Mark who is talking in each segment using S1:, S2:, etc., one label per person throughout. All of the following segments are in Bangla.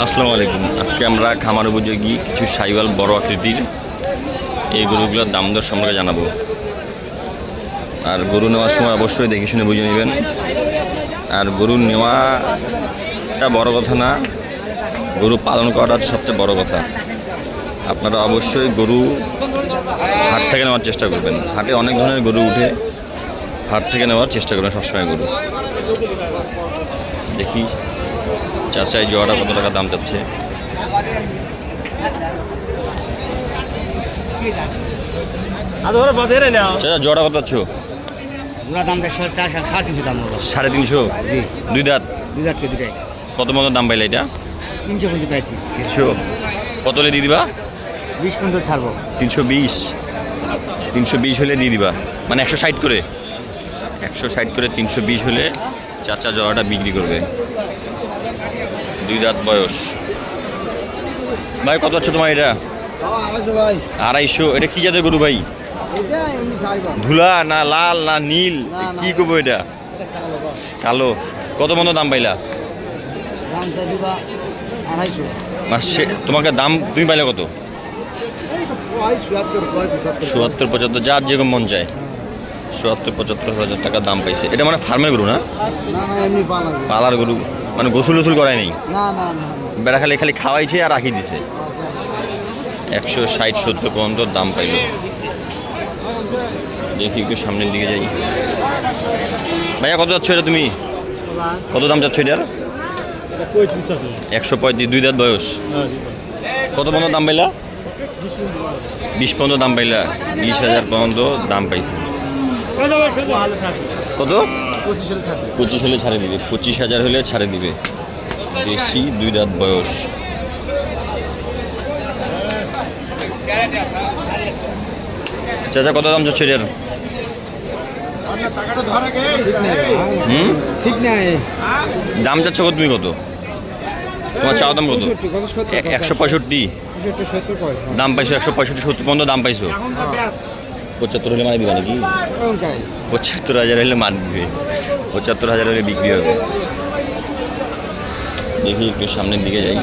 S1: আসসালামু আলাইকুম। আজকে আমরা খামার উপযোগী কিছু সাইওয়াল বড় আকৃতির এই গরুগুলোর দাম দর সম্পর্কে জানাবো। আর গরু নেওয়ার সময় অবশ্যই দেখে শুনে বুঝে নেবেন। আর গরু নেওয়াটা বড় কথা না, গরু পালন করাটা সবচেয়ে বড় কথা। আপনারা অবশ্যই গরু হাট থেকে নেওয়ার চেষ্টা করবেন। হাটে অনেক ধরনের গরু উঠে, হাট থেকে নেওয়ার চেষ্টা করবেন সবসময় গরু। দেখি চাচা এই জোড়াটা কত টাকা দাম চাচ্ছে। চাচা জোড়া কত চাচ্ছ?
S2: জোড়া দাম 350 দাম হলো।
S1: 350?
S2: জি।
S1: দুই দাঁত?
S2: দুই দাঁত কে দুটাই।
S1: কত মতো দাম পাইলে এটা?
S2: 300 পর্যন্ত পাইছি।
S1: 300? কত হলে দিয়ে দিবা?
S2: 20 পর্যন্ত ছাড়বো।
S1: 320 হলে দিয়ে দিবা, মানে 160 করে। 160 করে 320 হলে চাচা জোড়াটা বিক্রি করবে। দুই দাঁত বয়স। ভাই কত আছে তোমার এটা? 250। এটা কি জাতের গরু ভাই? ধুলা না লাল না নীল, কি করবো এটা? কালো। কত মতো দাম পাইলা? তোমাকে দাম তুমি পাইলে কত? ৭০ ৭৫, যার যেরকম মন চায়। ৭০ ৭৫ হাজার টাকা দাম পাইছে। এটা মানে ফার্মের গরু না? পালার গরু, মানে গোসল গোসল করায় নেই, বেড়া খালি খালি খাওয়াইছে আর রাখি দিছে। 160 70 পর্যন্ত দাম পাইল। দেখি একটু সামনের দিকে যাই। ভাইয়া কত যাচ্ছ এটা তুমি? কত দাম যাচ্ছ এটার? 135। দুই দাঁত বয়স। কত পর্যন্ত দাম পাইলা? 20 পর্যন্ত দাম পাইলা। 20,000 পর্যন্ত দাম পাইছে। কত? 25 হলে ছাড়ে দিবে। 25,000 হলে ছাড়ে দিবে। দেশি, দুই দাঁত বয়স। চাচা কত দাম যাচ্ছে এটার?
S2: ঠিক নাই।
S1: দাম যাচ্ছে কত? তুমি কত তোমার চাওয়া দাম কত? 165 দাম পাইছো। 165 70 পর্যন্ত দাম পাইছো। 75 হলে মানে দিবা নাকি? 75,000 হলে মান দিবে। 75,000 হলে বিক্রি হবে। দেখি একটু সামনের দিকে যাই।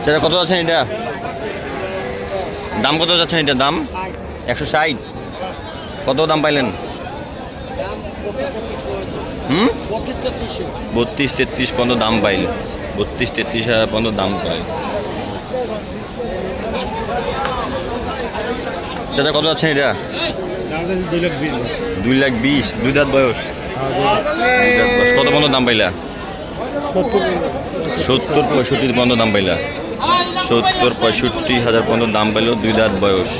S1: চাচা কত যাচ্ছেন এটা? দাম কত যাচ্ছেন এটা? দাম 160। কত দাম পাইলেন? 32 33 পর্যন্ত দাম পাইল। 32 33 হাজার পর্যন্ত দাম পাইল। চাচা কত যাচ্ছেন এটা? 2,20,000। দুই দাঁত বয়স। কত পর্যন্ত দাম পাইলা? 70 65 পর্যন্ত দাম পাইলা। 70 65 হাজার পর্যন্ত দাম পাইল। দুই দাঁত বয়স।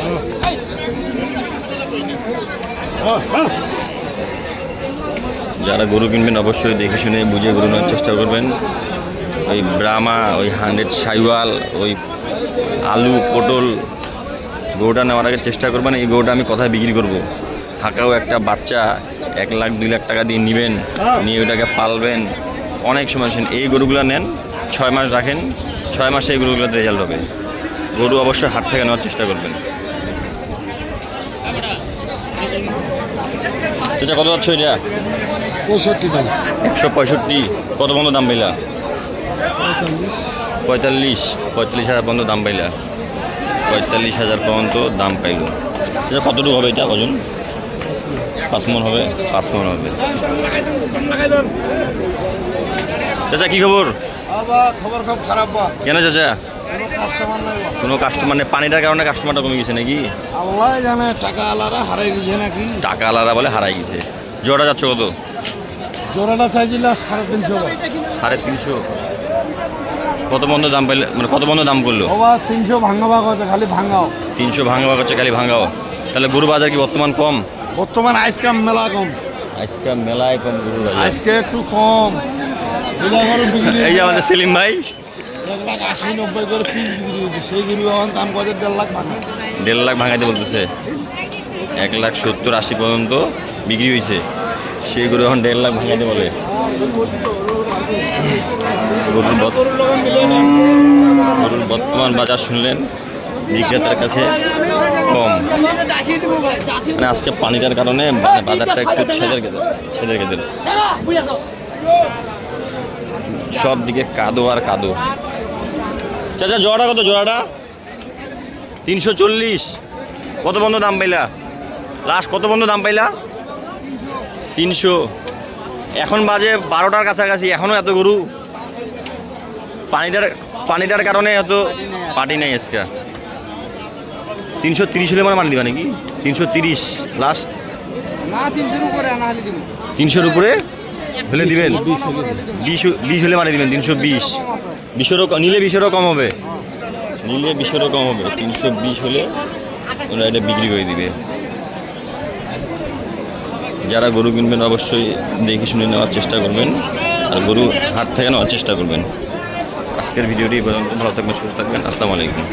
S1: যারা গরু কিনবেন অবশ্যই দেখে শুনে বুঝে গরু নেওয়ার চেষ্টা করবেন। ওই ব্রাহ্মা, ওই 100 সাইওয়াল, ওই আলু পটল গরুটা নেওয়ার আগে চেষ্টা করবেন এই গরুটা আমি কোথায় বিক্রি করব। হাঁকাও একটা বাচ্চা 1 লাখ 2 লাখ টাকা দিয়ে নেবেন, নিয়ে ওটাকে পালবেন। অনেক সময় এই গরুগুলো নেন, 6 মাস রাখেন, 6 মাসে এই গরুগুলোতে রেজাল্ট হবে। গরু অবশ্যই হাট থেকে নেওয়ার চেষ্টা করবেন। এটা কত যাচ্ছে এটা?
S2: 65 দাম।
S1: 165। কত পর্যন্ত দাম পাইলা? 45 হাজার পর্যন্ত দাম পাইলা। 45,000 পর্যন্ত দাম পাইল। এটা কতটুকু হবে? এটা ওজন 5 মণ হবে। 5 মণ হবে। চাচা কি খবর?
S2: খবর খুব খারাপ।
S1: কেন চাচা? কোনো কাস্টমার নেই? পানিটার কারণে কাস্টমারটা কমে গেছে নাকি?
S2: আল্লাহ জানে। টাকা আলারা হারাই গেছে নাকি?
S1: টাকা আলাদা বলে হারাই গেছে। জোড়া যাচ্ছে কত?
S2: জোড়াটা চাইছিল 350।
S1: 350? কত বন্ধ দাম পাইলে, মানে কত বন্ধ দাম করলো?
S2: 300 ভাঙাবা কথা, খালি ভাঙাও।
S1: 300 ভাঙাবা করছে, খালি ভাঙাও। তাহলে গরু বাজার কি বর্তমান কম?
S2: বর্তমান আজকে মেলা কম।
S1: আজকে মেলায় কম গরু বাজার।
S2: আজকে একটু কম।
S1: এই যে আমাদের সেলিম ভাই
S2: 1,80,90 করে পিস বিক্রি হয়েছে। সেই গরু এখন দাম কত? 1.5 লাখ ভাঙা।
S1: 1.5 লাখ ভাঙাইতে বলতেছে। 1,70,80 পর্যন্ত বিক্রি হয়েছে। সেই গরু এখন 1.5 লাখ ভাঙাইতে বলে। গরুর বর্তমান বাজার শুনলেন বিক্রেতার কাছে। কম, মানে আজকে পানিটার কারণে মানে বাজারটা একটু ছেদের গেদের সব দিকে কাদো আর কাদো। চাচা জোড়াটা কত? জোড়াটা 340। কত বন্ধ দাম পাইলা? লাস্ট কত বন্ধ দাম পাইলা? 300। এখন বাজে 12টার কাছাকাছি, এখনও এত গরু? পানিটার কারণে এত পাটি নাই আজকে। 330 হলে মানে দিবা নাকি? 330 লাস্ট?
S2: না 300-র উপরে আনা হলে দিব।
S1: 300-র উপরে হলে দিবেন? 20 হলে মানে দিবেন? 320 নিলে 20-এরও কম হবে, নিলে 20-এরও কম হবে। 320 হলে ওরা এটা বিক্রি করে দিবে। যারা গরু কিনবেন অবশ্যই দেখে শুনে নেওয়ার চেষ্টা করবেন, আর গরু হাত থেকে নেওয়ার চেষ্টা করবেন। আজকের ভিডিওটি পর্যন্ত, ভালো থাকবেন, সুস্থ থাকবেন। আসসালামু আলাইকুম।